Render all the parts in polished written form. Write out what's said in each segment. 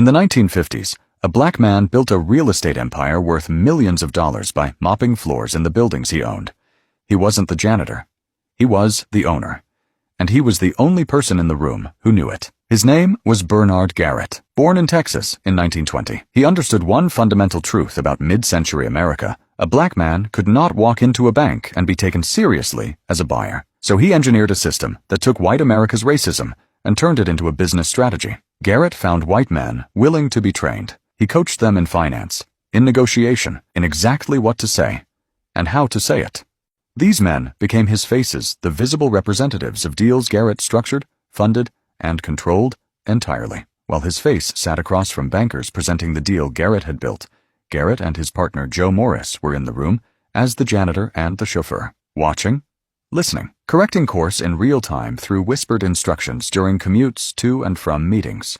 In the 1950s, a black man built a real estate empire worth millions of dollars by mopping floors in the buildings he owned. He wasn't the janitor. He was the owner. And he was the only person in the room who knew it. His name was Bernard Garrett. Born in Texas in 1920, he understood one fundamental truth about mid-century America. A black man could not walk into a bank and be taken seriously as a buyer. So he engineered a system that took white America's racism and turned it into a business strategy. Garrett found white men willing to be trained. He coached them in finance, in negotiation, in exactly what to say, and how to say it. These men became his faces, the visible representatives of deals Garrett structured, funded, and controlled entirely. While his face sat across from bankers presenting the deal Garrett had built, Garrett and his partner Joe Morris were in the room as the janitor and the chauffeur, watching, listening, correcting course in real time through whispered instructions during commutes to and from meetings.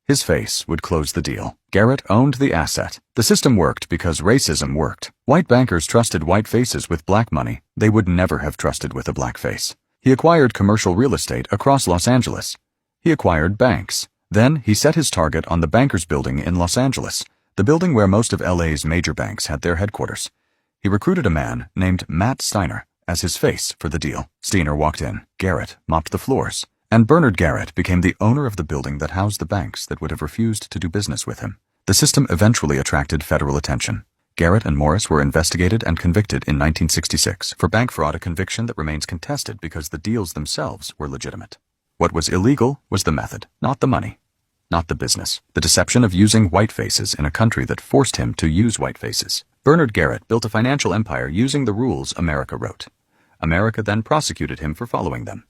His face would close the deal. Garrett owned the asset. The system worked because racism worked. White bankers trusted white faces with black money they would never have trusted with a black face. He acquired commercial real estate across Los Angeles. He acquired banks. Then he set his target on the Bankers Building in Los Angeles, the building where most of LA's major banks had their headquarters. He recruited a man named Matt Steiner as his face for the deal. Steiner walked in. Garrett mopped the floors. And Bernard Garrett became the owner of the building that housed the banks that would have refused to do business with him. The system eventually attracted federal attention. Garrett and Morris were investigated and convicted in 1966 for bank fraud, a conviction that remains contested because the deals themselves were legitimate. What was illegal was the method, not the money, not the business. The deception of using white faces in a country that forced him to use white faces. Bernard Garrett built a financial empire using the rules America wrote. America then prosecuted him for following them.